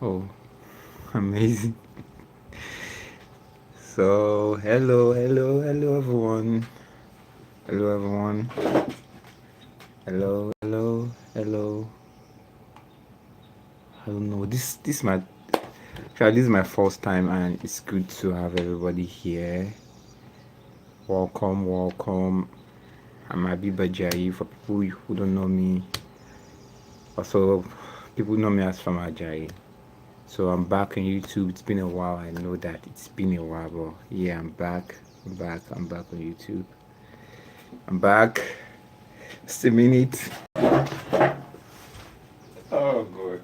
Oh, amazing. So, hello everyone. Hello everyone. Hello. I don't know. This is my first time, and it's good to have everybody here. Welcome. I'm Ajayi for people who don't know me. Also, people know me as from Ajayi. So I'm back on YouTube. It's been a while. I know that it's been a while, but yeah, I'm back. I'm back on YouTube. I'm back. Just a minute. Oh god.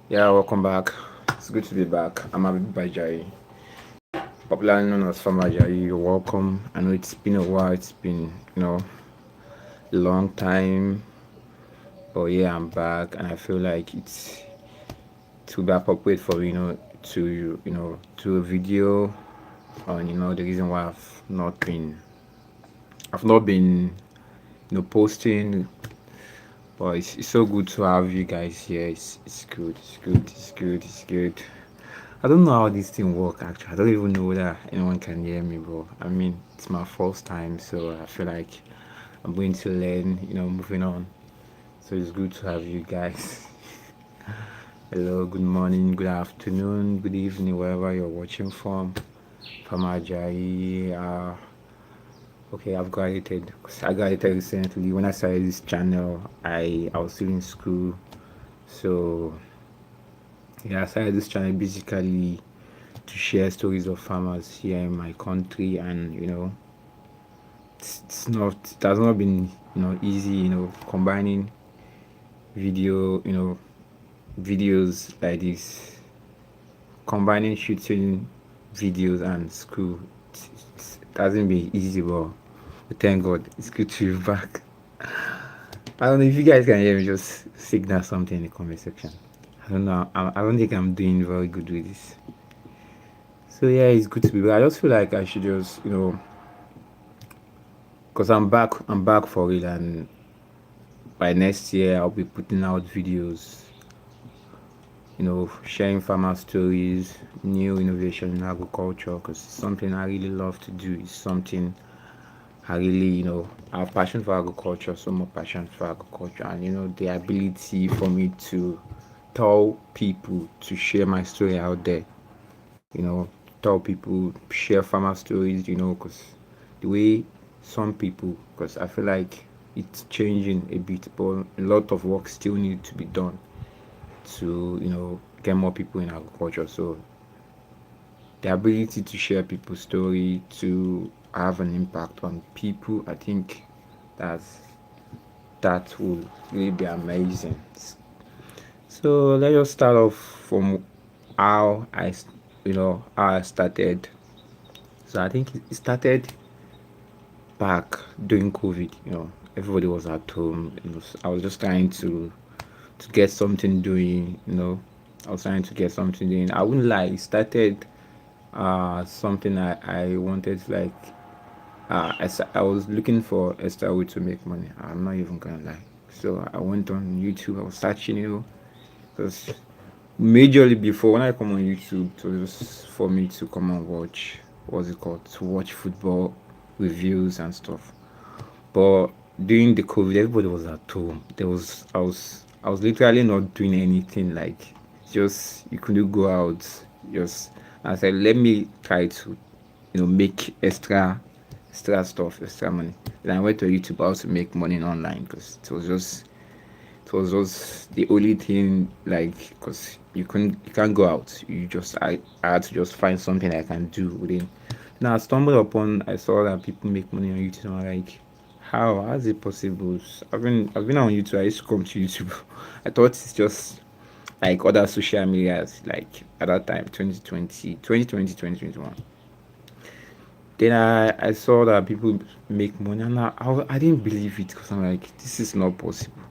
Yeah, welcome back. It's good to be back. I'm Ajayi, popularly known as Farmer Ajayi. You're welcome. I know it's been a while. It's been a long time, but yeah, I'm back, and I feel like it's to be appropriate for to do a video on the reason why I've not been posting. But it's so good to have you guys here. It's good. I don't know how this thing work actually. I don't even know whether anyone can hear me, but I mean it's my first time, so I feel like I'm going to learn. Moving on. So it's good to have you guys. Hello, good morning, good afternoon, good evening, wherever you're watching from Ajayi. Okay, I've graduated. I graduated recently. When I started this channel, I was still in school. So yeah, I started this channel basically to share stories of farmers here in my country, and it has not been easy, combining video, videos like this, combining shooting videos and school. It hasn't been easy, but thank God it's good to be back. I don't know if you guys can hear me. Just signal something in the comment section. I don't know. I don't think I'm doing very good with this. So yeah, it's good to be back. I just feel like I should just because I'm back. I'm back for it, and by next year I'll be putting out videos. Sharing farmer stories, new innovation in agriculture. Because it's something I really love to do. It's something I really, I have passion for agriculture, so more passion for agriculture, and the ability for me to tell people to share my story out there. You know, tell people, share farmer stories. Because the way some people, because I feel like it's changing a bit, but a lot of work still need to be done to get more people in agriculture. So the ability to share people's story, to have an impact on people, I think that's that will really be amazing. So let's just start off from how how I started. So I think it started back during COVID. Everybody was at home. I was just trying to get something doing. I was trying to get something doing. I wouldn't lie. It started something I wanted to like. I was looking for extra way to make money. I'm not even gonna lie. So I went on YouTube. I was searching, because majorly before when I come on YouTube, it was just for me to come and watch what's it called to watch football reviews and stuff. But during the COVID, everybody was at home. I was literally not doing anything. Like just you couldn't go out. Just I said, let me try to make extra money. Then I went to YouTube also to make money online because it was just the only thing, like, because you can't go out. I had to just find something I can do within. Now I stumbled upon, I saw that people make money on YouTube. I'm like, how is it possible? I've been on YouTube. I used to come to YouTube. I thought it's just like other social medias, like at that time, 2020, 2020, 2021. Then I saw that people make money, and I didn't believe it because I'm like, this is not possible.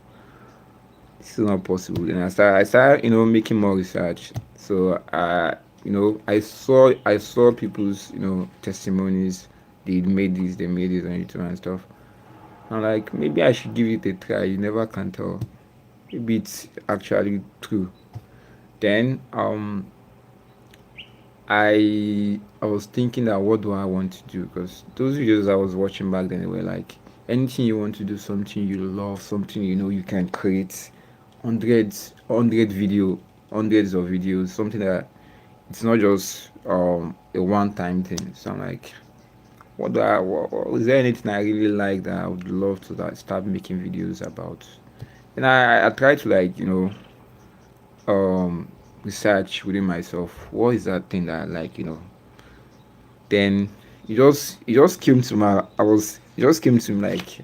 This is not possible. And I started, making more research. So I saw people's, testimonies. They made this on YouTube and stuff. I'm like, maybe I should give it a try. You never can tell. Maybe it's actually true. Then I was thinking that what do I want to do? Because those videos I was watching back then, they were like, anything you want to do, something you love, something you can create, hundreds of videos, something that it's not just a one time thing. So I'm like, is there anything I really like that I would love to start making videos about? And I try to, like, research within myself. What is that thing that I like? Then it just came to my I was it just came to me like,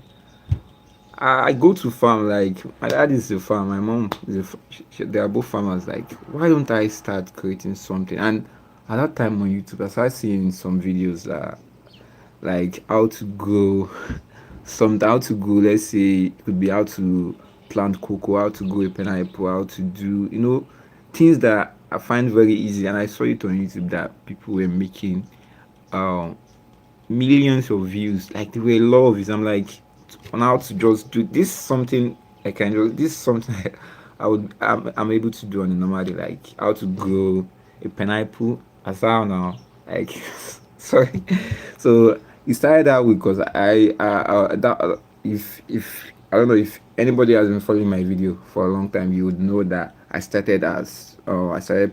I go to farm. Like, my dad is a farm, my mom is they are both farmers. Like, why don't I start creating something? And at that time on YouTube, I started seeing some videos that, like, how to grow some how to grow. Let's say it could be how to plant cocoa, how to grow a pineapple, how to do, things that I find very easy. And I saw it on YouTube that people were making um millions of views. Like, there were a lot of views. I'm like, on how to just do this something I can just this is something I'm able to do on a normal day, like how to grow a pineapple as how now. Like, sorry. So it started that way because if I don't know if anybody has been following my video for a long time, you would know that I started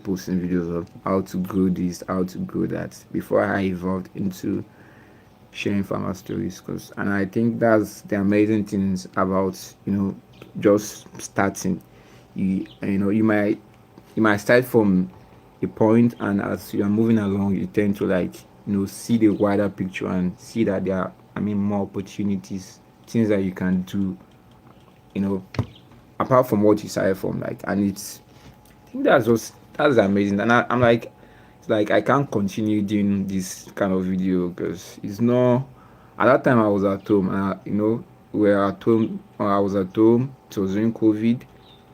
posting videos of how to grow this, how to grow that, before I evolved into sharing farmer stories. Cause and I think that's the amazing things about, just starting. You might start from a point, and as you are moving along, you tend to, like, see the wider picture and see that there are, more opportunities, things that you can do, you know apart from what you started from. Like, and I think that's amazing. And I'm like, it's like I can't continue doing this kind of video because it's not. At that time, I was at home. We were at home. I was at home. It was during COVID,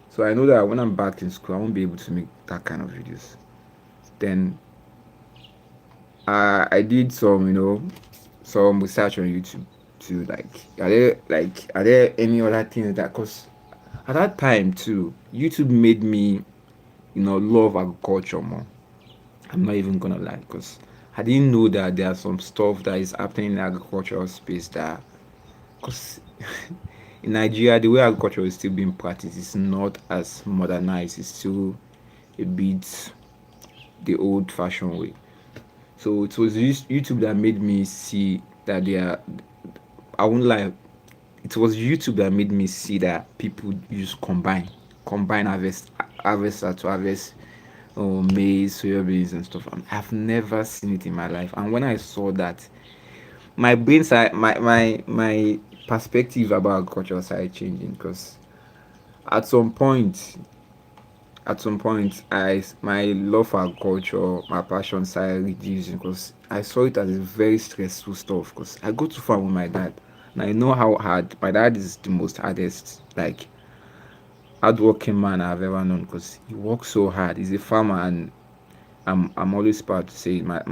so I know that when I'm back in school, I won't be able to make that kind of videos. Then I did some research on YouTube to, like, are there any other things that, cause at that time too, YouTube made me, love agriculture more. I'm not even gonna lie, because I didn't know that there are some stuff that is happening in the agricultural space that, because in Nigeria, the way agriculture is still being practiced is not as modernized. It's still a bit the old-fashioned way. So it was YouTube that made me see that there. I won't lie. It was YouTube that made me see that people use combine harvester to harvest maize, soya beans, and stuff. I've never seen it in my life. And when I saw that, my brain side, my perspective about agriculture started changing. Because at some point, my love for agriculture, my passion started reducing, because I saw it as a very stressful stuff. Because I go to farm with my dad, and I know how hard my dad is. The most hardest, like, hardworking man I've ever known, because he works so hard. He's a farmer, and I'm always proud to say my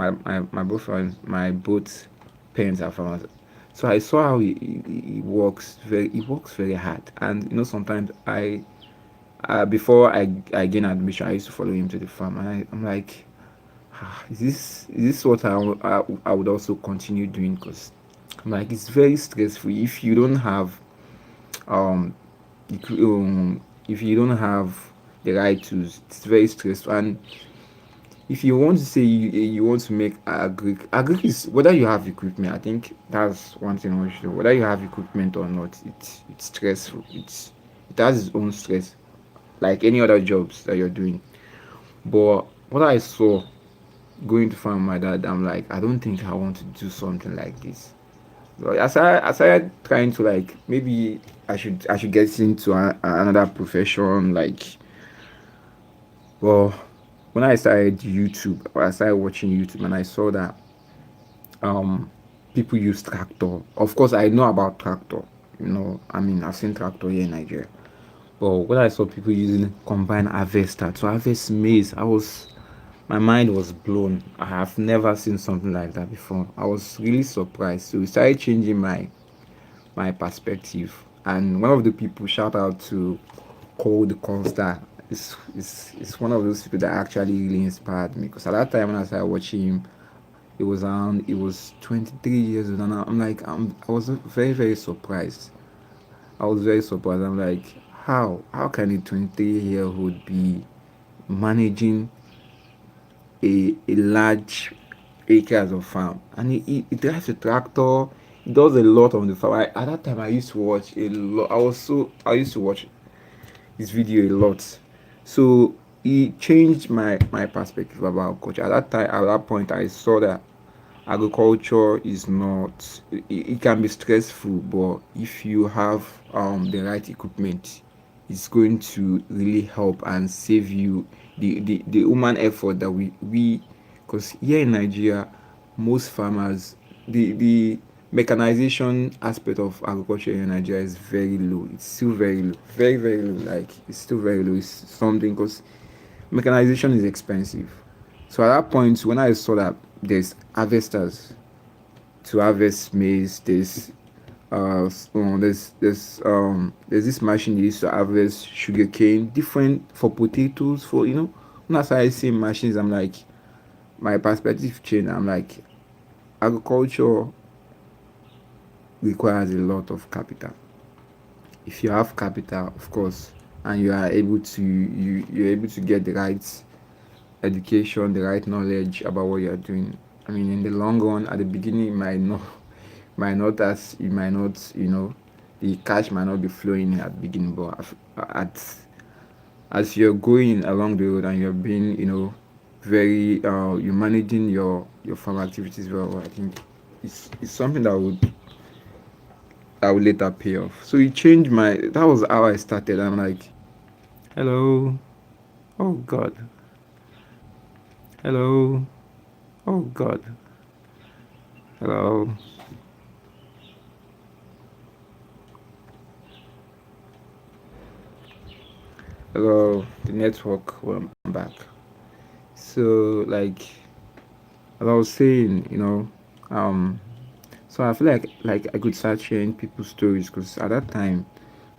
both parents are farmers. So I saw how he works very hard. And sometimes before I gain admission, I used to follow him to the farm, and I'm like, is this what I would also continue doing? Because I'm like, it's very stressful if you don't have um if you don't have the right tools. It's very stressful. And if you want to say you want to make agric is, whether you have equipment. I think that's one thing I want you to know. Whether you have equipment or not, it's stressful. It has its own stress, like any other jobs that you're doing. But what I saw going to find my dad, I'm like, I don't think I want to do something like this. But I started trying to, like, maybe I should get into another profession, like Well, when I started YouTube, or I started watching YouTube, and I saw that um people use tractor. Of course, I know about tractor. I mean, I've seen tractor here in Nigeria. But when I saw people using combine harvester to harvest maize, my mind was blown. I have never seen something like that before. I was really surprised. So it started changing my perspective. And one of the people, shout out to Cole the Constar, is one of those people that actually really inspired me. Because at that time when I started watching him, it was 23 years old, and I was very very surprised. I was very surprised. I'm like, how can a 23-year old be managing a large acres of farm, and he drives a tractor. He does a lot on the farm. At that time I used to watch a lot. I used to watch his video a lot. So he changed my perspective about culture. At that time, at that point, I saw that agriculture is not. It can be stressful, but if you have the right equipment, it's going to really help and save you the human effort that we because here in Nigeria, most farmers, the mechanization aspect of agriculture in Nigeria is very low. It's still very low, very very low. Like it's still very low. It's something because mechanization is expensive. So at that point, when I saw that there's harvesters to harvest maize, there's this machine they used to harvest sugar cane, different for potatoes, for when I started seeing machines, I'm like, my perspective changed. I'm like, agriculture requires a lot of capital. If you have capital, of course, and you're able to get the right education, the right knowledge about what you're doing. I mean, in the long run, at the beginning, it might not, the cash might not be flowing at the beginning, but at as you're going along the road and you're being, you're managing your farm activities well, I think it's something that would later pay off. So it changed that was how I started. I'm like, hello, oh God, hello, oh God, hello, hello, the network. Well, I'm back. So as I was saying, so I feel like I could start sharing people's stories because at that time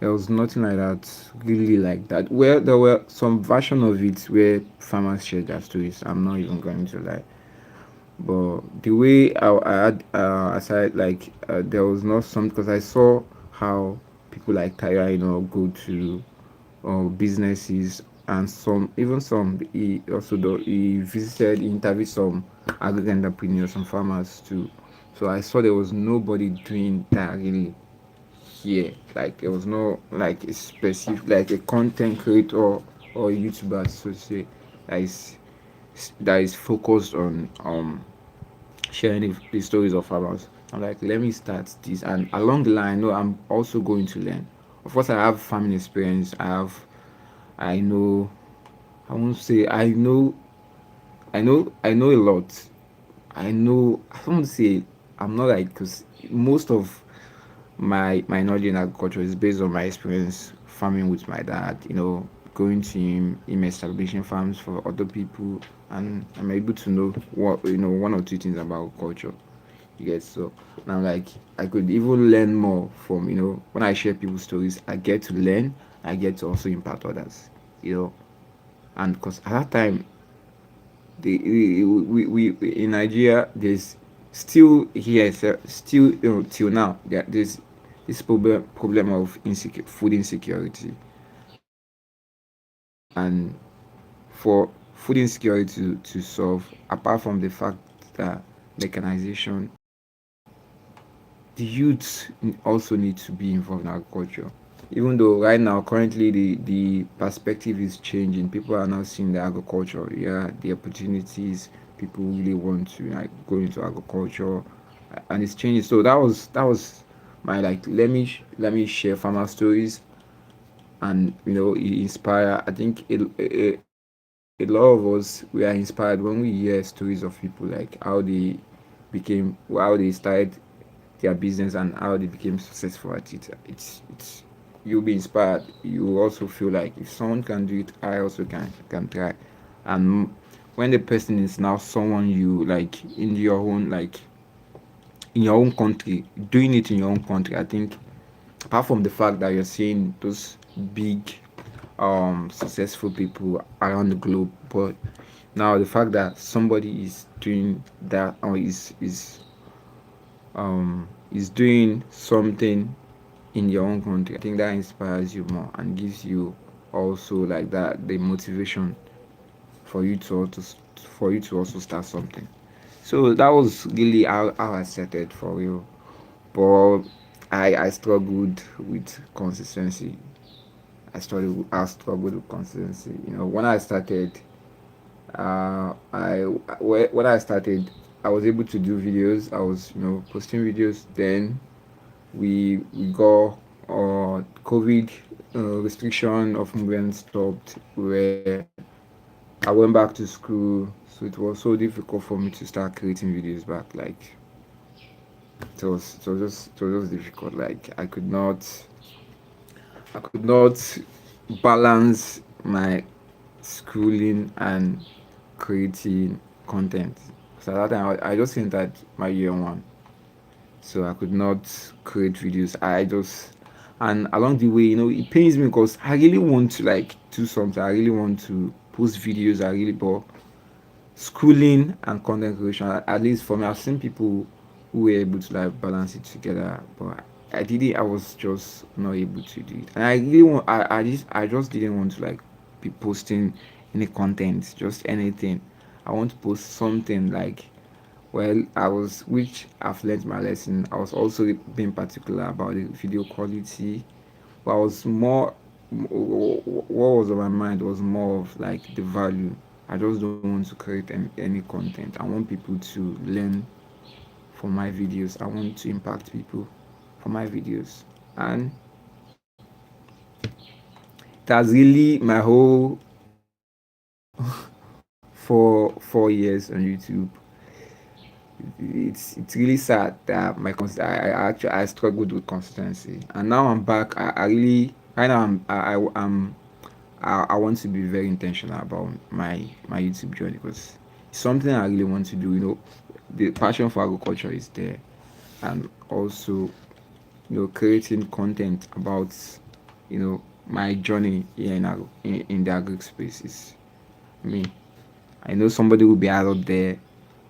there was nothing like that really like that. Well, there were some version of it where farmers shared their stories. I'm not even going to lie, but the way I had aside there was not some because I saw how people like Tyra, go to businesses, and some he visited, he interviewed some agri entrepreneurs, some farmers too. So I saw there was nobody doing that really here. Like there was no like a specific like a content creator or YouTuber, so to say, that is that is focused on sharing the stories of farmers. I'm like, let me start this, and along the line, no, I'm also going to learn. Of course, I have farming experience. I know, I won't say I know a lot. I don't want to say I'm not like because most of my knowledge in agriculture is based on my experience farming with my dad. Going to him establishing farms for other people, and I'm able to know what one or two things about culture. You get so now like I could even learn more from when I share people's stories. I get to learn. I get to also impact others. You know, and because at that time we in Nigeria, there's still here, still till now, there's this problem of food insecurity, and for food insecurity to solve, apart from the fact that mechanization, the youths also need to be involved in agriculture. Even though right now, currently, the perspective is changing. People are now seeing the agriculture, yeah, the opportunities. People really want to like go into agriculture, and it's changing. So that was my like. Let me share farmer stories, and inspire. I think a lot a lot of us we are inspired when we hear stories of people, like how they started their business and how they became successful at it. It's you'll be inspired. You will also feel like if someone can do it, I also can try. And when the person is now someone you like in your own, like in your own country, doing it in your own country, I think apart from the fact that you're seeing those big successful people around the globe, but now the fact that somebody is doing that, or is doing something in your own country, I think that inspires you more and gives you also like that the motivation for you to also start something. So that was really how I started for real. But I struggled with consistency. I struggled with consistency. When I started, when I started, I was able to do videos. I was posting videos. Then we got COVID restriction of movement stopped. Where I went back to school, so it was so difficult for me to start creating videos back. Like it was just difficult. Like I could not balance my schooling and creating content. So at that time, I just entered my year one, so I could not create videos. And along the way, it pains me because I really want to like do something. I really want to post videos. I really, but schooling and content creation, at least for me, I've seen people who were able to like balance it together, but I did it. I was just not able to do it, and I really want. I just didn't want to like be posting any content, just anything. I want to post something like, well, which I've learned my lesson. I was also being particular about the video quality, but I was more, what was on my mind was more of like the value. I just don't want to create any content. I want people to learn from my videos. I want to impact people from my videos. And that's really my whole 4 years on YouTube. It's really sad that I struggled with consistency, and now I'm back. I really right now I want to be very intentional about my YouTube journey, because it's something I really want to do. The passion for agriculture is there, and also creating content about my journey here in the agri space is me. I know somebody will be out there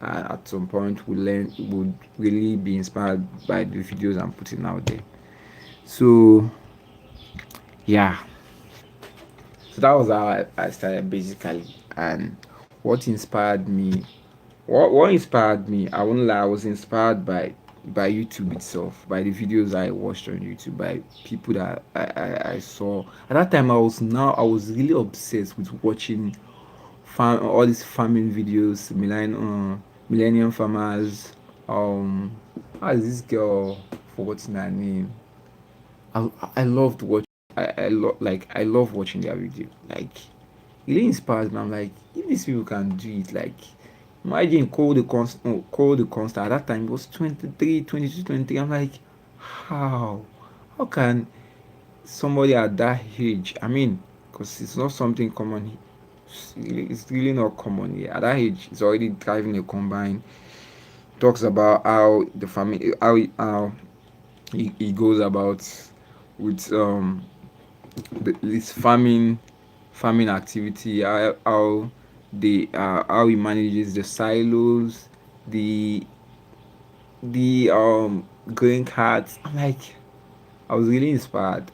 at some point would really be inspired by the videos I'm putting out there. So yeah, so that was how I started basically. And what inspired me, what inspired me, I won't lie, I was inspired by YouTube itself, by the videos I watched on YouTube, by people that I saw. At that time I was really obsessed with watching all these farming videos, millennium farmers. How is this girl forgotten her name? I loved watching. I love watching their video. Like, it really inspires me. I'm like, if these people can do it, like, imagine call the constant. At that time it was 23, 22, 23. I'm like, how? How can somebody at that age? I mean, because it's not something common. It's really not common here. At that age, he's already driving a combine. Talks about how the family, how he goes about with this farming activity, how he manages the silos, the growing carts. I'm like, I was really inspired.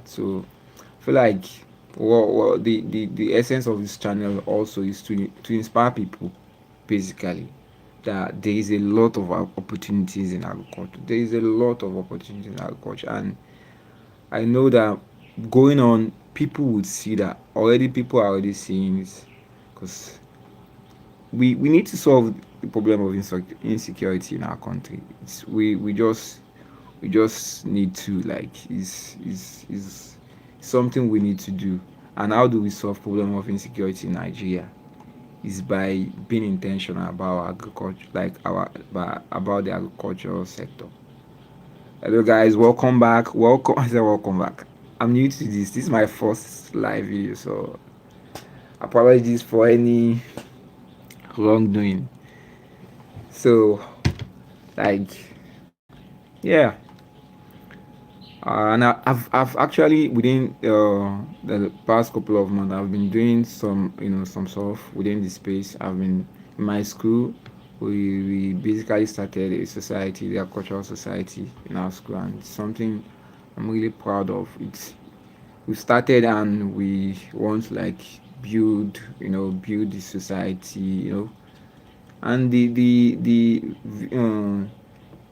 So I feel like the essence of this channel also is to inspire people, basically, that there is a lot of opportunities in agriculture. There is a lot of opportunities in agriculture, and I know that going on, people would see that already. People are already seeing it, because we need to solve the problem of insecurity in our country. We just need to, like, is something we need to do. And how do we solve problem of insecurity in Nigeria? Is by being intentional about agriculture, like about the agricultural sector. Hello guys, welcome back. Welcome. I said welcome back. I'm new to this. This is my first live video, so apologies for any wrongdoing. So, like, yeah, and I've actually within the past couple of months I've been doing some some stuff within the space. I've been in my school. We basically started a society, the cultural society in our school, and it's something I'm really proud of. We started and we want to like build the society, and the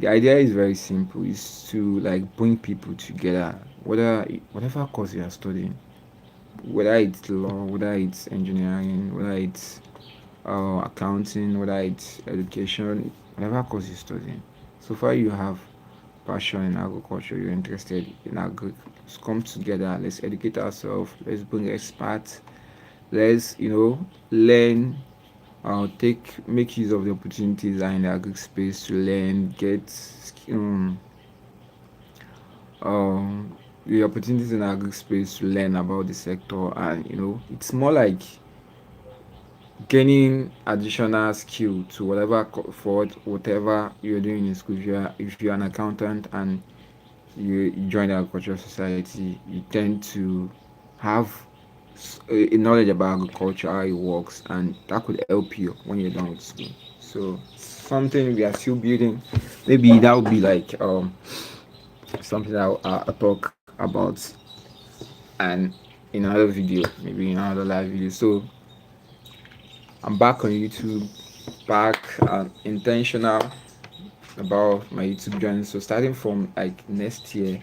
idea is very simple. Is to like bring people together, whatever course you are studying, whether it's law, whether it's engineering, whether it's accounting, whether it's education, whatever course you're studying. So far you have passion in agriculture, you're interested in agri. Let's come together. Let's educate ourselves. Let's bring experts. Let's learn, make use of the opportunities that are in the agri space to learn, get the opportunities in the agri space to learn about the sector, and it's more like gaining additional skill to for whatever you're doing in school. If you're an accountant and you join the agricultural society, you tend to have a knowledge about agriculture, how it works, and that could help you when you're done with school. So something we are still building. Maybe that would be like something that I'll talk about and in another video, maybe in another live video. So I'm back on YouTube, back intentional about my YouTube journey. So starting from like next year,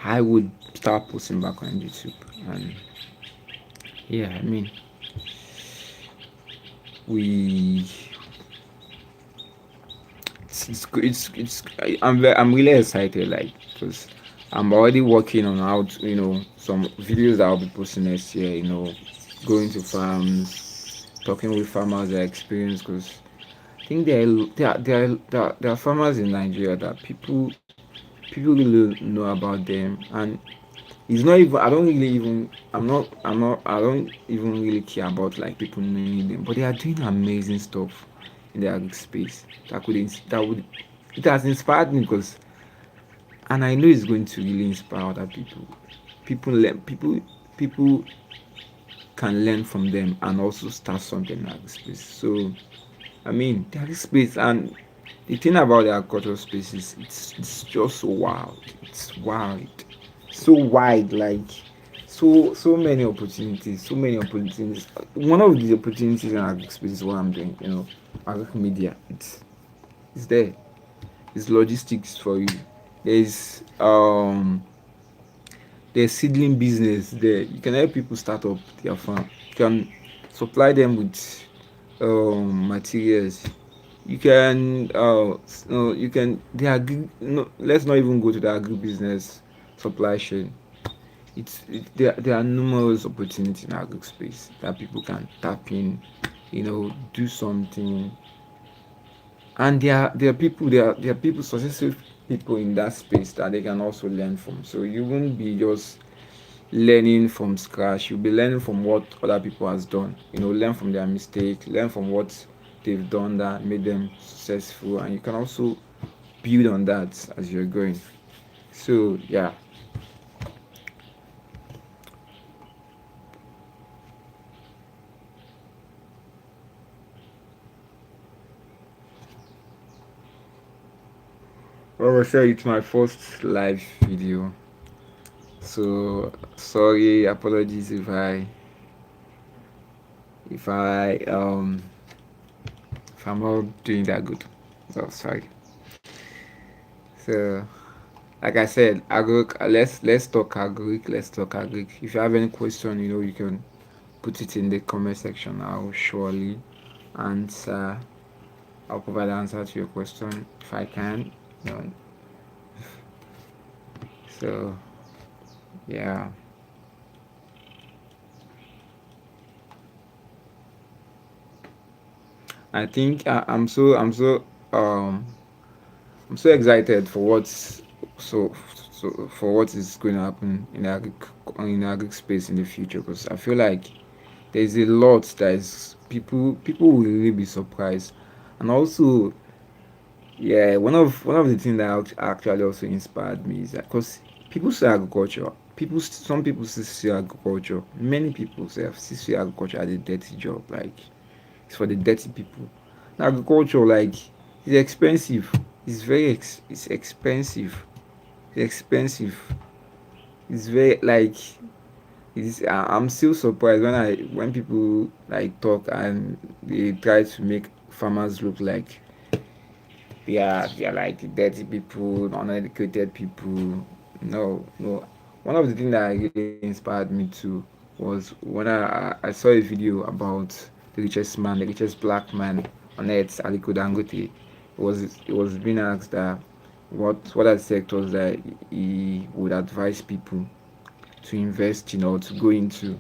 I would start posting back on YouTube. And yeah, I mean, we I'm really excited, like, because I'm already working on how to, some videos that I'll be posting next year. Going to farms, talking with farmers, their experience, because I think there are farmers in Nigeria that people really know about them, and it's not even I don't really even I don't even really care about like people knowing them, but they are doing amazing stuff in the agri space that would it has inspired me, because and I know it's going to really inspire other people. People can learn from them and also start something in the agri space. So I mean, there is space, and the thing about the agricultural space is it's just so wild. It's wild, so wide, like so many opportunities, so many opportunities. One of the opportunities in agri space is what I'm doing. Agri media. It's there. It's logistics for you. There's there's seedling business there. You can help people start up their farm. You can supply them with materials. You can you can the agri no, let's not even go to the agri business supply chain. There are numerous opportunities in agri space that people can tap in, do something. And there are people, successful people in that space that they can also learn from. So you won't be just learning from scratch. You'll be learning from what other people has done. Learn from their mistake, learn from what they've done that made them successful, and you can also build on that as you're going. So yeah. Well, I said it's my first live video. So sorry, apologies if I'm not doing that good. So sorry. So like I said, agric. Let's talk agric. Let's talk agric. If you have any question, you can put it in the comment section. I'll surely answer. I'll provide an answer to your question if I can. So yeah. I think I'm so excited for so for what is going to happen in the agric space in the future, because I feel like there's a lot that is people will really be surprised. And also, yeah, one of the things that actually also inspired me is that because people say agriculture, some people still see agriculture, many people say still see agriculture as a dirty job, like it's for the dirty people. Now, agriculture, like, it's expensive. It's expensive. It's expensive. It's very like I'm still surprised when I when people like talk and they try to make farmers look like they are like the dirty people, uneducated people. No, no. One of the things that really inspired me too was when I saw a video about the richest man, the richest black man on earth, Aliko Dangote. It was being asked that what are the sectors that he would advise people to invest in or to go into,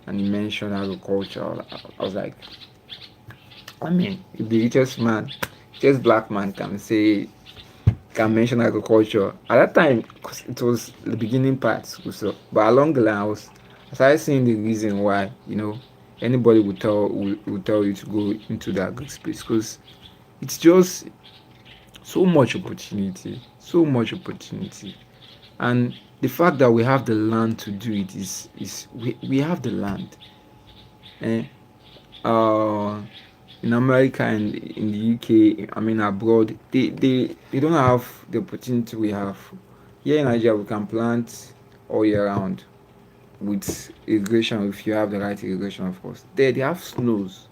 and he mentioned agriculture. I was like, I mean, if the richest black man can mention agriculture. At that time, 'cause it was the beginning part, so but along the line, I started seeing the reason why anybody would tell you to go into the agri space, because it's just so much opportunity, and the fact that we have the land to do it is we have the land. Eh? Uh, in America and in the UK, I mean abroad, they don't have the opportunity we have. Here in Nigeria, we can plant all year round with irrigation if you have the right irrigation, of course. There, they have snows.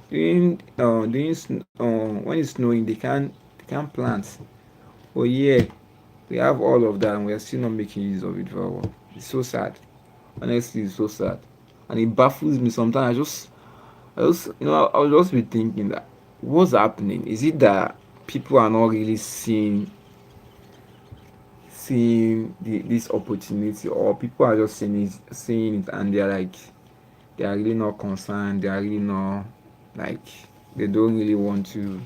When it's snowing, they can't plant. But yeah, we have all of that, and we are still not making use of it very well. It's so sad. Honestly, it's so sad, and it baffles me sometimes. I'll just be thinking that what's happening? Is it that people are not really seeing this opportunity, or people are just seeing it, and they are really not concerned. They are really not like they don't really want to.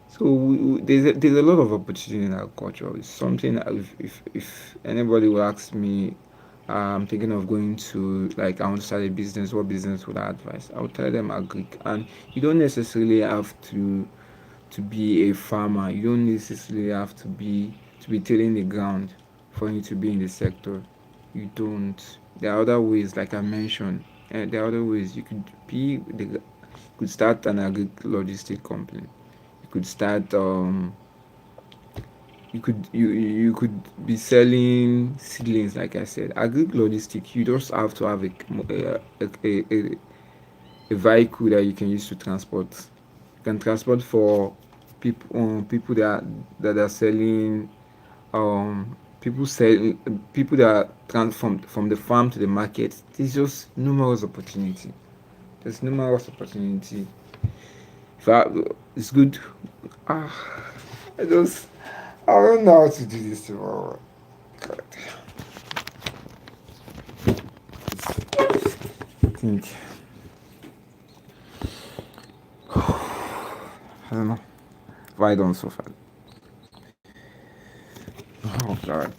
So there's a lot of opportunity in agriculture. It's something that if anybody will ask me, I'm thinking of going to, like, I want to start a business. What business would I advise? I would tell them agric, and you don't necessarily have to be a farmer. You don't necessarily have to be tilling the ground for you to be in the sector. You don't. There are other ways, like I mentioned. There are other ways you could start an agri logistic company. You could start you could be selling seedlings, like I said. Agri logistic, you just have to have a vehicle that you can use to transport. You can transport for people that are selling people sell people that are from the farm to the market. There's just numerous opportunity. There's numerous opportunity. If I, it's good. Ah, I just I don't know how to do this tomorrow. God, I think I don't know. Why don't so far? Oh God.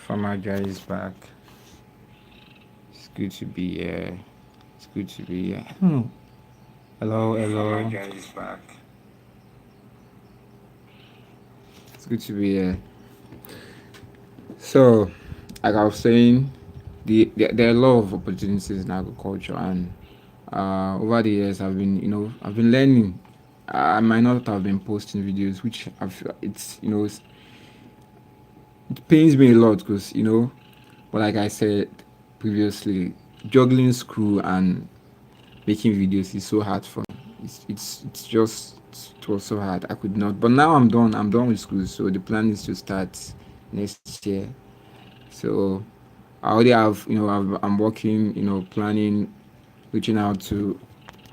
Farmer Ajayi is back. It's good to be here. It's good to be here. Hello, hello. Farmer Ajayi is back. It's good to be here. So, like I was saying, there are a lot of opportunities in agriculture, and over the years, I've been learning. I might not have been posting videos, which it pains me a lot because but like I said previously, juggling school and making videos is so hard for me. It's just it was so hard. I could not. But now I'm done. I'm done with school, so the plan is to start next year. So I already have I'm working, planning, reaching out to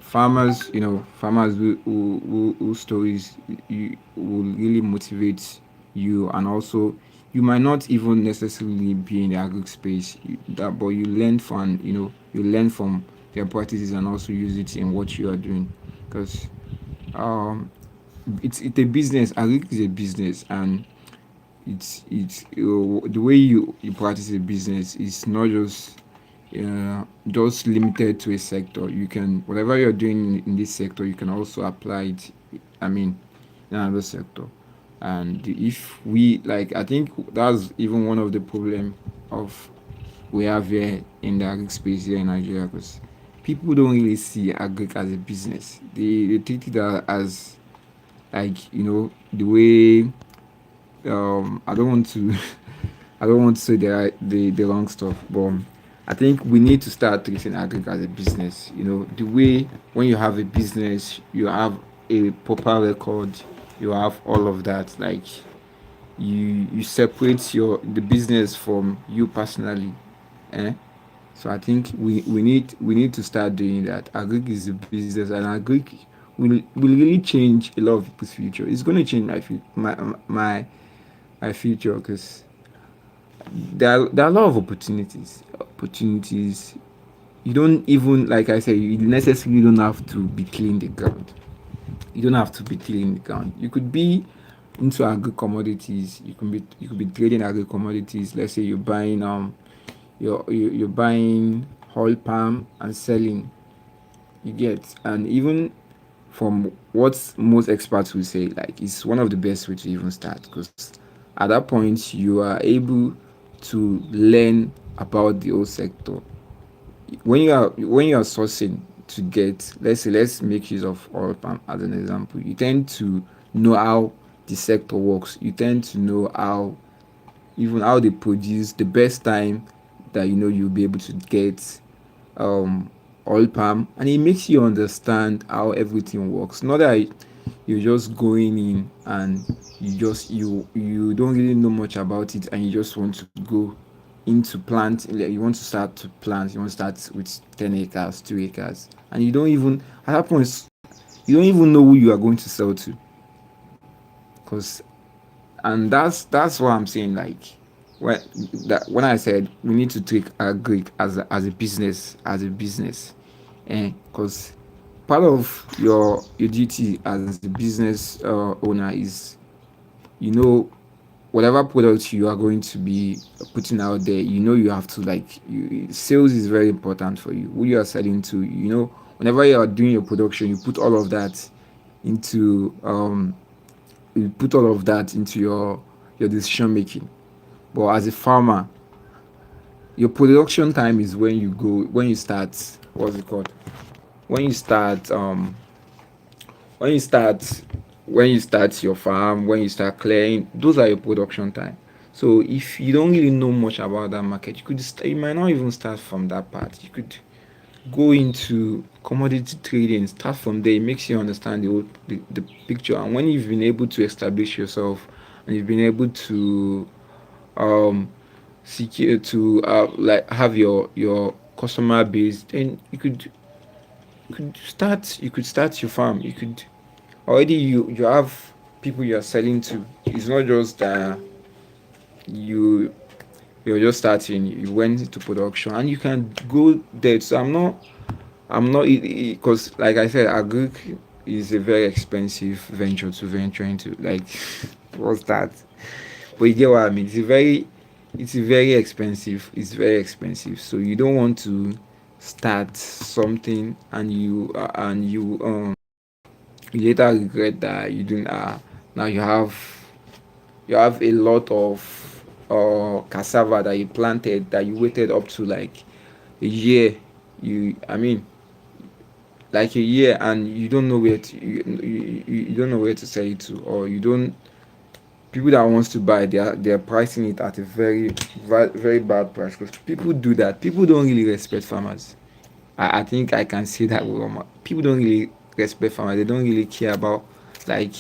farmers, farmers who stories you will really motivate you, and also you might not even necessarily be in the agri space, but you learn from you learn from their practices and also use it in what you are doing, because um it's a business. Agri is a business, and the way you practice a business is not just limited to a sector. You can whatever you're doing in this sector, you can also apply it. I mean, in another sector. And if we like, I think that's even one of the problem of we have here in the agri space here in Nigeria, because people don't really see agri as a business. They treat it as like the way I don't want to I don't want to say the wrong stuff, but I think we need to start treating agri as a business. The way when you have a business, you have a proper record, you have all of that. Like you separate the business from you personally. Eh? So I think we need to start doing that. Agri is a business, and agri will really change a lot of people's future. It's going to change my future, because there are a lot of opportunities. You don't even, like I said, you necessarily don't have to be cleaning the ground. You don't have to be cleaning the ground. You could be into agri commodities. You could be trading agri commodities. Let's say you're buying oil palm and selling. You get, and even from what most experts will say, like it's one of the best way to even start, because at that point you are able to learn about the whole sector. When you are sourcing to get, let's make use of oil palm as an example, you tend to know how the sector works. You tend to know how they produce, the best time that you'll be able to get um oil palm, and it makes you understand how everything works. Not that you're just going in and you don't really know much about it, and you just want to go into plant. Like, you want to start to plant, you want to start with 10 acres, 2 acres, and you don't even, at that point, you don't even know who you are going to sell to. Because and that's what I'm saying. Like when when I said we need to take agri as a business, and because part of your duty as a business owner is, you know whatever products you are going to be putting out there, you have to, like, sales is very important for you, who you are selling to. Whenever you are doing your production, into um you put all of that into your decision making. But as a farmer, your production time is when you start, what's it called, when you start when you start when you start your farm, when you start clearing, those are your production time. So if you don't really know much about that market, you might not even start from that part. You could go into commodity trading, start from there. It makes you understand the picture. And when you've been able to establish yourself, and you've been able to um secure to like have your customer base, then you could start your farm. You could already, you have people you are selling to. It's not just you you're just starting. You went into production, and you can go there. So I'm not because, like I said, agri is a very expensive venture to venture into. Like, what's that? But you get what I mean. It's it's very expensive. It's very expensive. So you don't want to start something and you later regret that you didn't. Now you have a lot of cassava that you planted that you waited up to like a year. I mean, like a year, and you don't know where to you don't know where to sell it to, or you don't people that wants to buy, they're pricing it at a very bad price, because people do that. People don't really respect farmers. I think I can say that with all people don't really respect farmers. They don't really care about like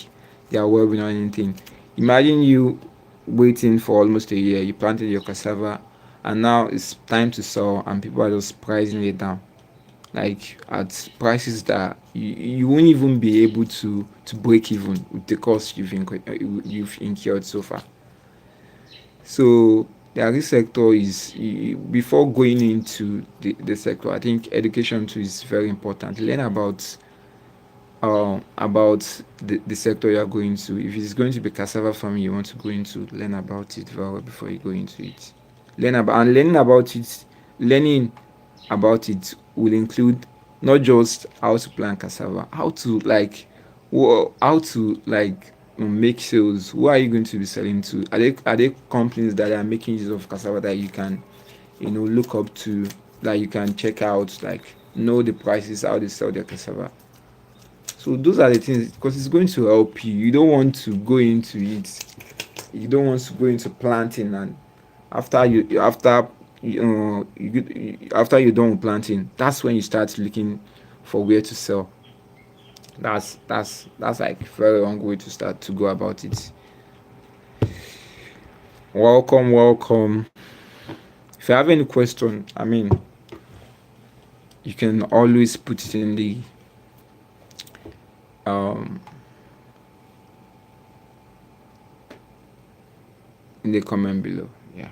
their well-being or anything. Imagine you waiting for almost a year. You planted your cassava, and now it's time to sell, and people are just pricing it down like at prices that you won't even be able to break even with the cost you've incurred so far. So the agri sector is before going into the sector, I think education too is very important. Learn about the sector you are going to. If it's going to be cassava farming you want to go into, learn about it very well before you go into it. Learning about it will include not just how to plant cassava, how to like make sales. Who are you going to be selling to? Are they companies that are making use of cassava that you can look up to, that you can check out, like know the prices, how they sell their cassava. So those are the things, because it's going to help you. You don't want to go into it. You don't want to go into planting, and after you're done with planting, that's when you start looking for where to sell. That's like very wrong way to start to go about it. Welcome. If you have any question, I mean, you can always put it um in the comment below. Yeah.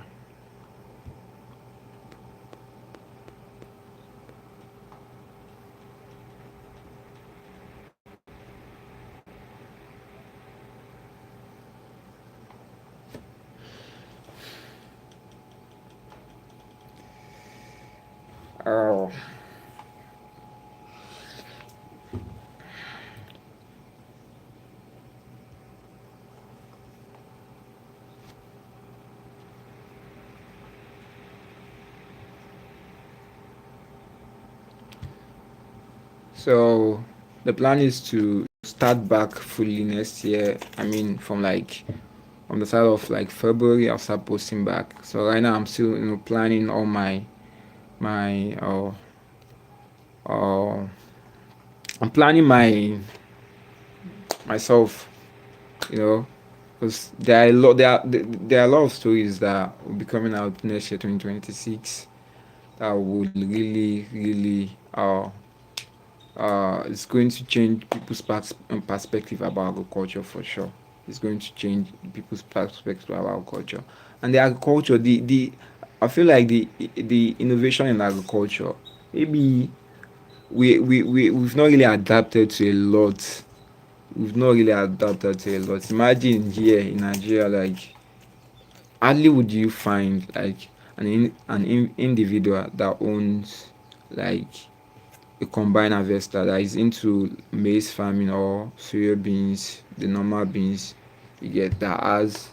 Oh. So the plan is to start back fully next year. I mean, from the side of like February, I'll start posting back. So right now, I'm still planning all my uh I'm planning myself, you know, because there are a lot of stories that will be coming out next year, 2026, that would really it's going to change people's perspective about agriculture for sure. It's going to change people's perspective about agriculture, and the agriculture. The I feel like the innovation in agriculture, maybe we've not really adapted to a lot. We've not really adapted to a lot. Imagine here in Nigeria, like hardly would you find like an individual that owns like a combined harvester that is into maize farming or soya beans, the normal beans you get, that has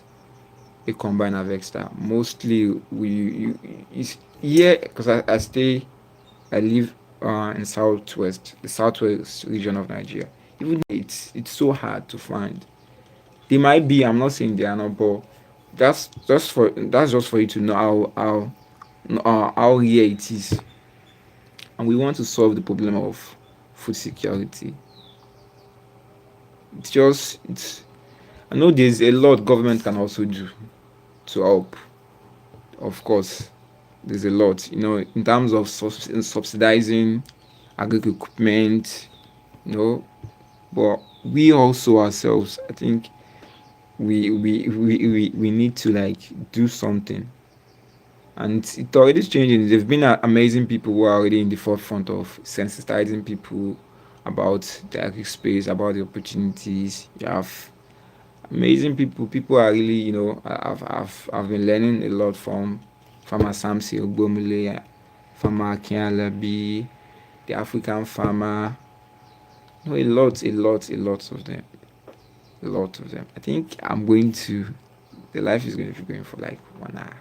a combined harvester. Mostly it's here because I live in the southwest region of Nigeria. Even it's so hard to find. They might be. I'm not saying they are not, but that's just for you to know how rare it is, and we want to solve the problem of food security. It's I know there's a lot government can also do to help. Of course, there's a lot, in terms of subsidizing agri equipment, you know. But we also ourselves, I think we need to like do something, and it's already changing. There've been amazing people who are already in the forefront of sensitizing people about the agri space, about the opportunities. You have amazing people. People are really, I've been learning a lot from Farmer Samsi Ogbomule, Farmer Kialabi, the African farmer. No, a lot of them, a lot of them. I think I'm going to. The life is going to be going for like 1 hour.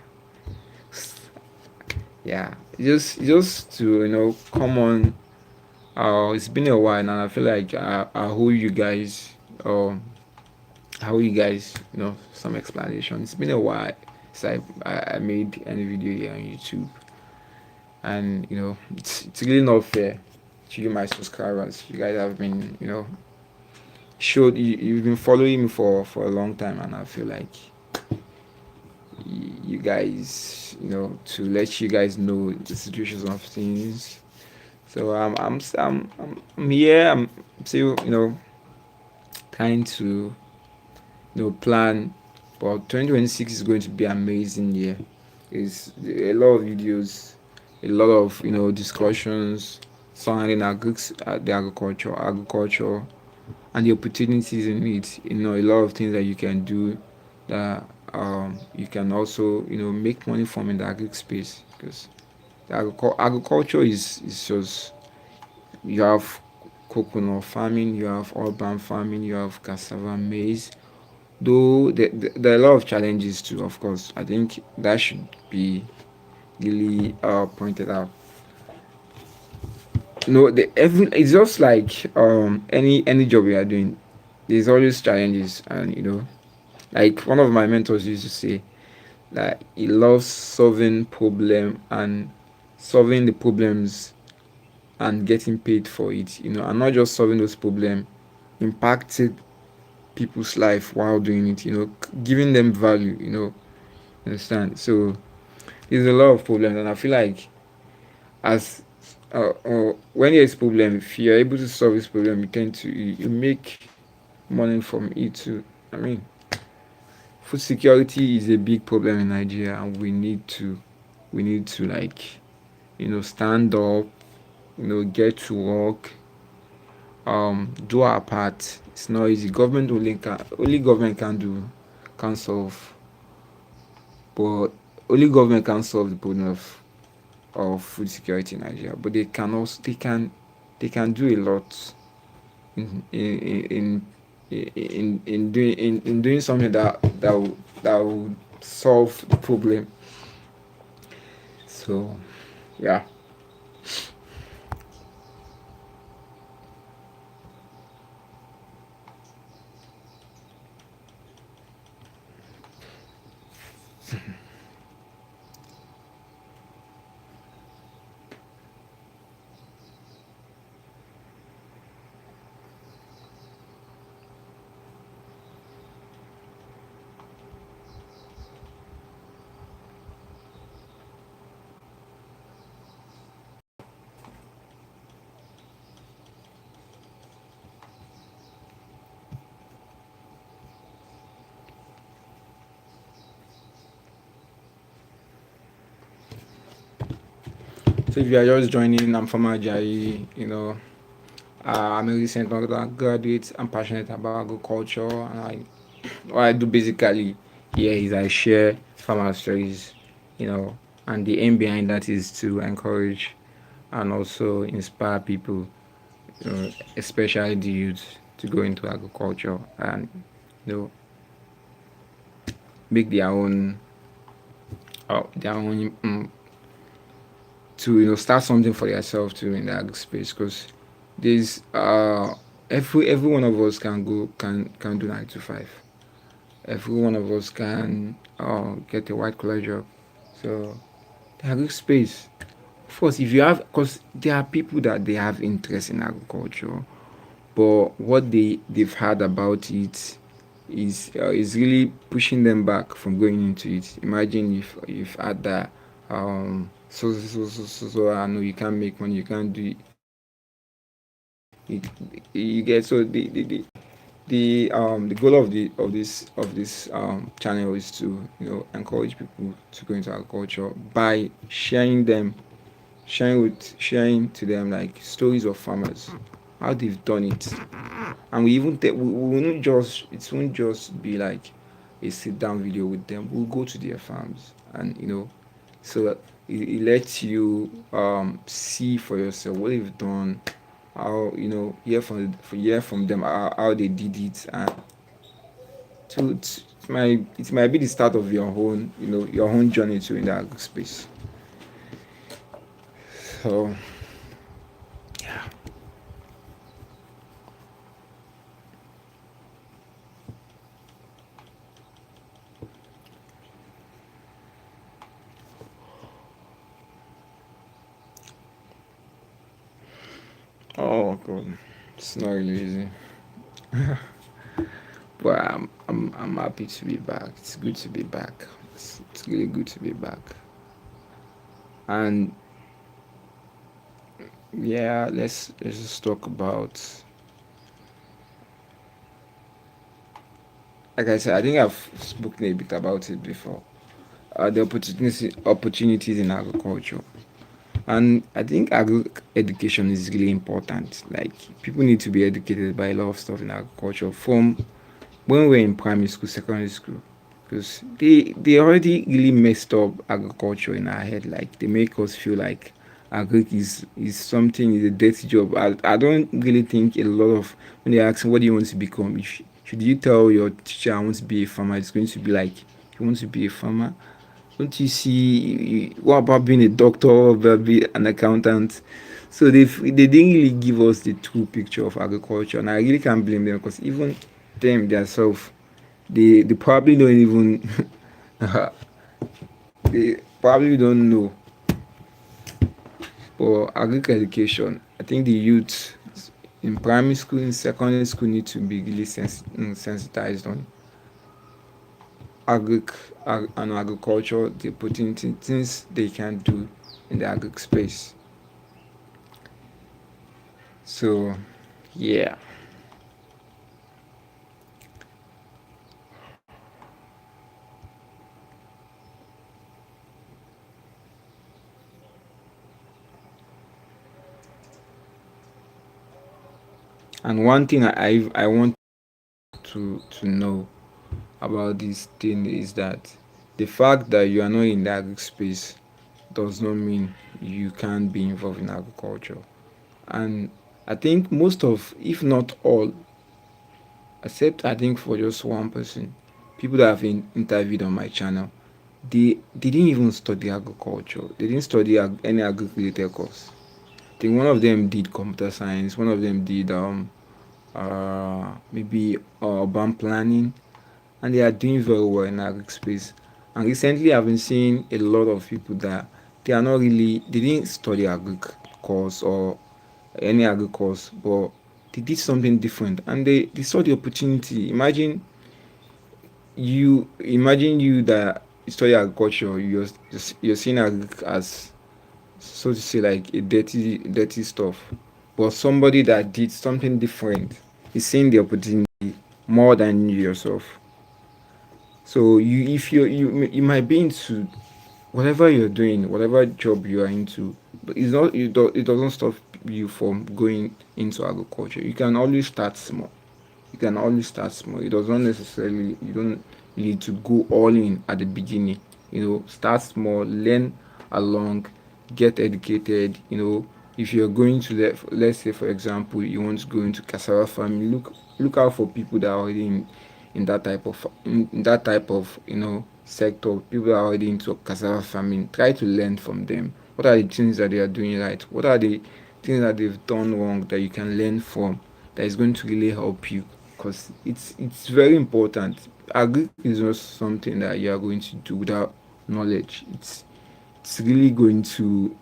Yeah, just to come on. It's been a while, and I feel like I owe you guys. Um, how you guys some explanation. It's been a while since I made any video here on YouTube, and it's really not fair to you, my subscribers. You guys have been showed you've been following me for a long time, and I feel like you guys to let you guys know the situations of things. So I'm here. I'm still trying to plan, but 2026 is going to be amazing year. It's a lot of videos, a lot of discussions surrounding the agriculture and the opportunities in it. A lot of things that you can do, that you can also make money from in the agri space, because agriculture is just, you have coconut farming, you have urban farming, you have cassava, maize. Though there are a lot of challenges too, of course. I think that should be really pointed out. It's just like any job we are doing. There's always challenges, and like one of my mentors used to say that he loves solving problem and solving the problems and getting paid for it. And not just solving those problems, impacting people's life while doing it. Giving them value. Understand? So there's a lot of problems, and I feel like as when there's problem, if you're able to solve this problem, you tend to you make money from it too. I mean, food security is a big problem in Nigeria, and we need to like stand up, get to work, do our part. It's not easy. Government can solve, but only government can solve the problem of food security in Nigeria. But they can do a lot in doing something that will solve the problem. So yeah. So if you are just joining, I'm from Ajayi. I'm a recent undergraduate. I'm passionate about agriculture, and what I do basically here is I share farmer stories, and the aim behind that is to encourage and also inspire people, especially the youth, to go into agriculture and you know make their own to start something for yourself too in the agri space, because there's every one of us can do 9 to 5. Every one of us can get a white collar job. So the agri space, of course, if you have, because there are people that they have interest in agriculture, but what they've heard about it is really pushing them back from going into it. Imagine if you've had that so I know you can't make money, you can't do it. You get, so the goal of this channel is to encourage people to go into agriculture by sharing to them like stories of farmers, how they've done it, And we even we won't just, it won't just be like a sit down video with them. We'll go to their farms, and so it lets you see for yourself what they've done, how hear from them how they did it, and it might be the start of your own journey to in that space. So yeah. Oh god, it's not really easy, but I'm happy to be back. It's good to be back. It's really good to be back. And yeah, let's just talk about, like I said, I think I've spoken a bit about it before. The opportunities in agriculture. And I think education is really important. Like, people need to be educated by a lot of stuff in agriculture from when we're in primary school, secondary school, because they already really messed up agriculture in our head. Like, they make us feel like agric is something, is a dirty job. I don't really think a lot of, when they ask what do you want to become, should you tell your teacher I want to be a farmer, it's going to be like, you want to be a farmer? Don't you see? What about being a doctor? What about being an accountant? So they didn't really give us the true picture of agriculture, and I really can't blame them, because even them themselves, they probably don't even they probably don't know. But agric education, I think the youth in primary school, in secondary school, need to be really sensitized on agric and agriculture, the opportunity things they can do in the agric space. So yeah. And one thing I want to know about this thing is that the fact that you are not in the agric space does not mean you can't be involved in agriculture. And I think most of, if not all, except I think for just one person, people that have been interviewed on my channel, they didn't even study agriculture. They didn't study any agric-related course. I think one of them did computer science. One of them did maybe urban planning, and they are doing very well in agric space. And recently, I've been seeing a lot of people that they didn't study agric course or any agric course, but they did something different, and they saw the opportunity. Imagine you that study agriculture, you're seeing agric as, so to say, like a dirty stuff, but somebody that did something different is seeing the opportunity more than you yourself. So if you might be into whatever you're doing, whatever job you are into, but it doesn't stop you from going into agriculture. You can always start small. You can always start small. It doesn't necessarily, you don't need to go all in at the beginning. Start small, learn along, get educated. If you're going to let's say, for example, you want to go into cassava farming, look out for people that are already in that type of sector. People that are already into cassava farming, try to learn from them. What are the things that they are doing right? What are the things that they've done wrong that you can learn from, that is going to really help you? Because it's very important. Agri is not something that you are going to do without knowledge. It's really going to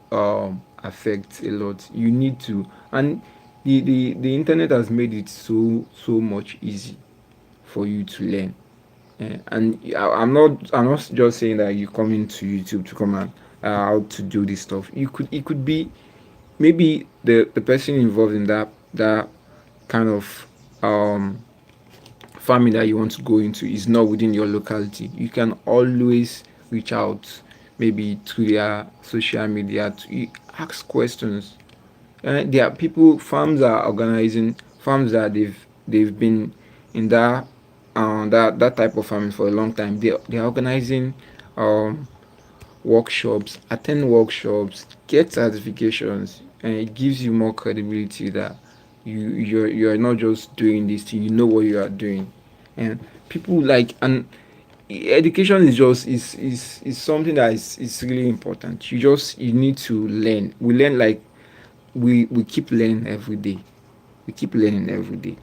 affect a lot. You need to, and the internet has made it so much easy for you to learn. And I'm not just saying that you come into YouTube to come and how to do this stuff. It could be, maybe the person involved in that kind of farming that you want to go into is not within your locality. You can always reach out, maybe through their social media, to ask questions. There are people, farms are organizing, farms that they've been in that type of farming for a long time. They're organizing um workshops, attend workshops, get certifications, and it gives you more credibility that you're not just doing this thing, you know what you are doing. And people like, and education is just is something that is really important. You need to learn. We learn like we keep learning every day. We keep learning every day.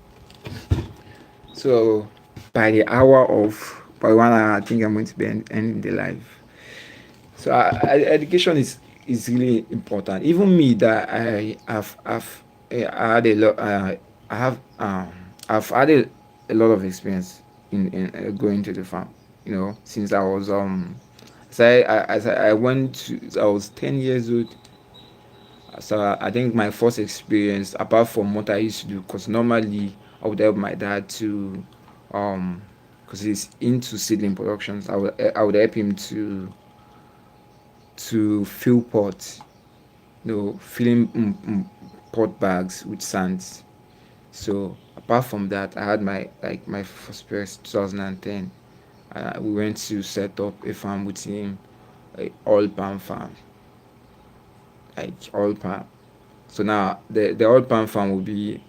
So by 1 hour, I think I'm going to be ending the live. So education is really important. Even me, that I had a lot. I have I've had a lot of experience in going to the farm. Since I was I went to, I was 10 years old. So I think my first experience, apart from what I used to do, because normally I would help my dad to, because he's into seedling productions. I would help him to fill pots, filling pot bags with sands. So apart from that, I had my first experience 2010. We went to set up a farm with him, a oil palm farm, like oil palm. So now the oil palm farm will be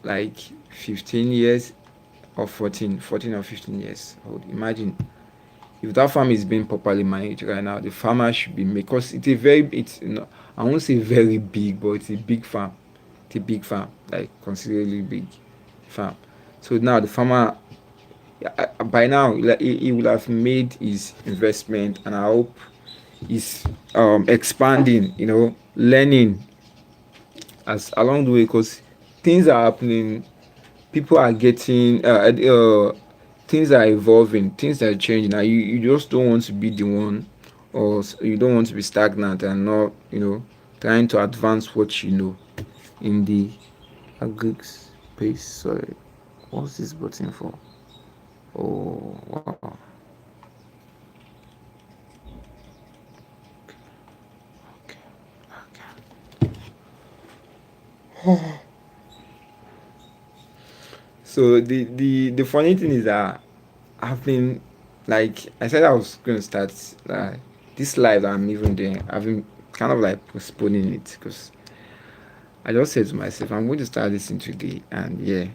like 15 years or 14 or 15 years old. Imagine if that farm is being properly managed right now, the farmer should be, because it's I won't say very big, but it's a big farm. It's a big farm, like considerably big farm. So now the farmer, by now, like, he will have made his investment, and I hope he's expanding, learning as along the way, because things are happening, people are getting things are evolving, things are changing. Now you just don't want to be the one, or you don't want to be stagnant and not, trying to advance what you know in the agric space. Sorry, what's this button for? Oh wow. Okay. Okay. So the funny thing is that I've been, like I said, I was going to start this live that I'm even doing. I've been kind of like postponing it, because I just said to myself, I'm going to start this in today, and yeah,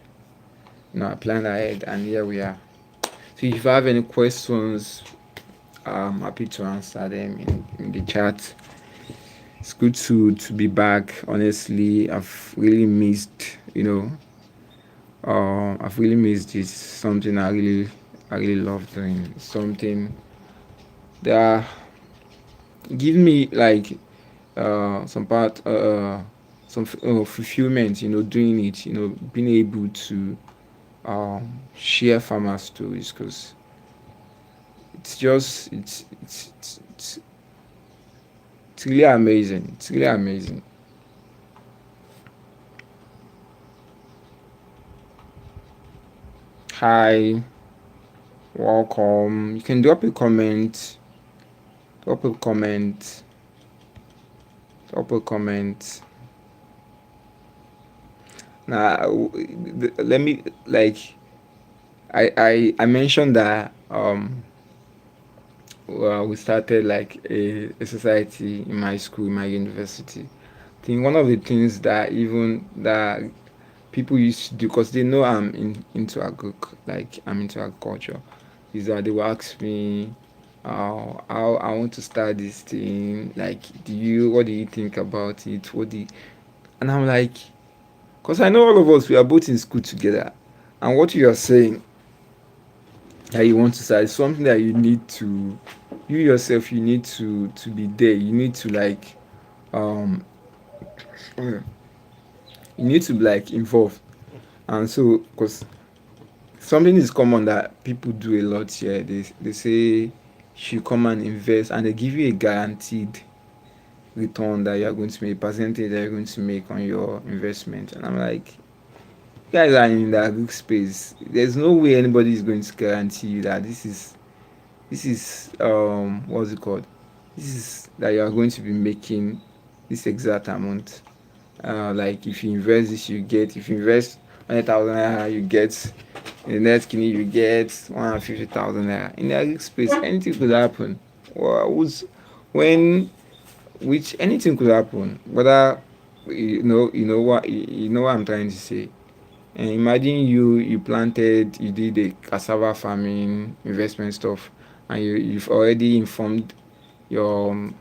I planned ahead, and here we are. So if you have any questions, I'm happy to answer them in the chat. It's good to be back. Honestly, I've really missed, I've really missed this. Something I really love doing. Something that give me like some part some fulfillment, doing it, being able to share farmer stories, because it's just it's really amazing. It's really amazing. Hi, welcome. You can drop a comment, drop a comment. Now, let me, like, I mentioned that well, we started like a society in my school, in my university. I think one of the things that even that people used to do, because they know into like I'm into agriculture, is that they will ask me how I want to start this thing. Like, what do you think about it? And I'm like, because I know all of us, we are both in school together, and what you are saying that you want to start is something that you yourself, you need to be there. You need to like um you need to be like involved. And so, because something is common that people do a lot here, they say you come and invest, and they give you a guaranteed return that you are going to make, percentage that you're going to make on your investment. And I'm like, you guys are in the agri space. There's no way anybody is going to guarantee you that this is what's it called, this is that you are going to be making this exact amount. Like, if you invest this, you get, if you invest 100,000 naira, you get in the next kidney, you get 150,000 naira. In the agric space, anything could happen. Well, when which anything could happen. Whether you know what I'm trying to say. And imagine you planted, you did a cassava farming investment stuff, and you've already informed your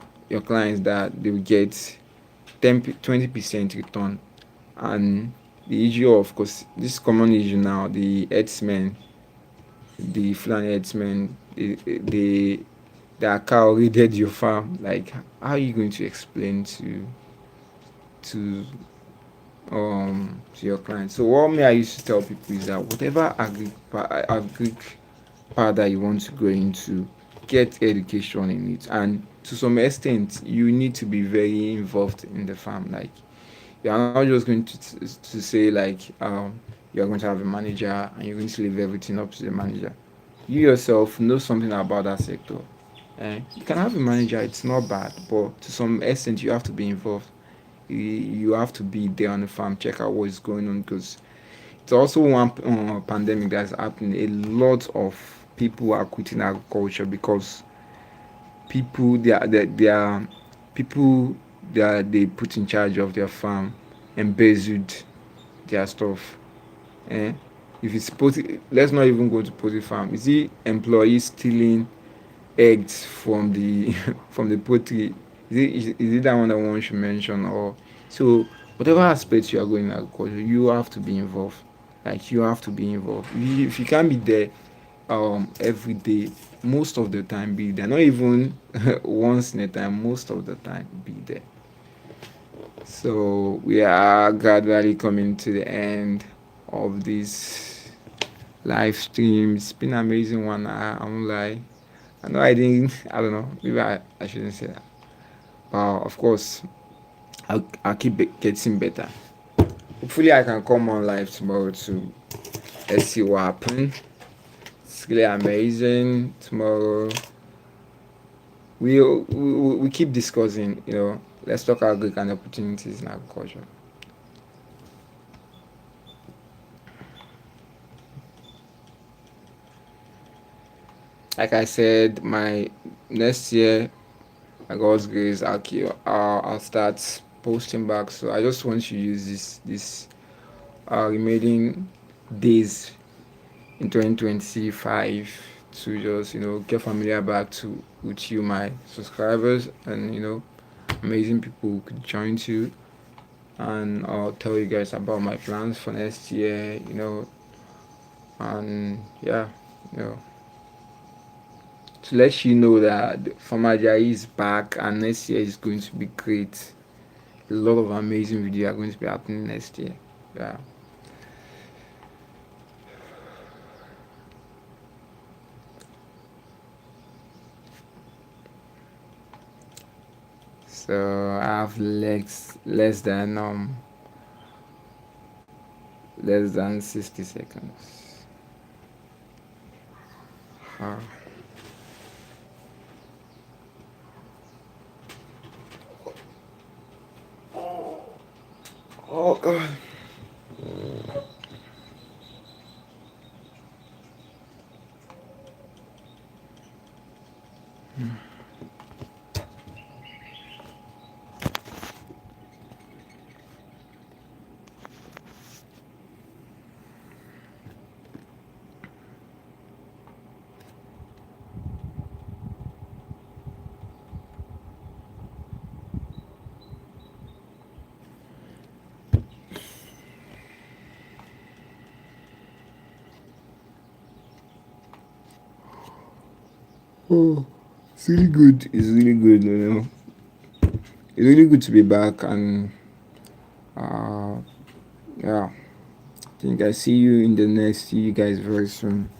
clients that they will get 20% return. And the issue, of course, this common issue now, the herdsmen, the Fulani herdsmen, their cow raided your farm. Like, how are you going to explain to to your clients? So what me I used to tell people is that whatever agric part that you want to go into, get education in it, and to some extent you need to be very involved in the farm. Like, you are not just going to say like you are going to have a manager and you're going to leave everything up to the manager. You yourself know something about that sector. You can have a manager, it's not bad, but to some extent you have to be involved. You have to be there on the farm, check out what is going on, because it's also one pandemic that's happening. A lot of people are quitting agriculture because they are people they put in charge of their farm embezzled their stuff. Eh? If it's let's not even go to poultry farm. You see employees stealing eggs from the from the poultry. Is it that one that one should mention? Or so whatever aspect you are going in agriculture, you have to be involved. Like, you have to be involved. If you can't be there every day, most of the time be there. Not even once in a time, most of the time be there. So we are gradually coming to the end of this live stream. It's been an amazing one. I won't lie. I know I didn't. I don't know. Maybe I shouldn't say that. Of course, I'll keep getting better. Hopefully, I can come on live tomorrow to let's see what happens. It's really amazing. Tomorrow, we keep discussing. Let's talk about Greek and opportunities in agriculture. Like I said, my next year, by God's grace, I'll start posting back. So I just want to use this remaining days in 2025 to just get familiar back to with you, my subscribers, and amazing people who could join too. And I'll tell you guys about my plans for next year. And yeah, you know to let you know that Farmer Ajayi is back and next year is going to be great. A lot of amazing videos are going to be happening next year. Yeah. So I have less than 60 seconds. Uh, oh God. Oh, it's really good. It's really good. It's really good to be back, and yeah, I think I see you in the next. See you guys very soon.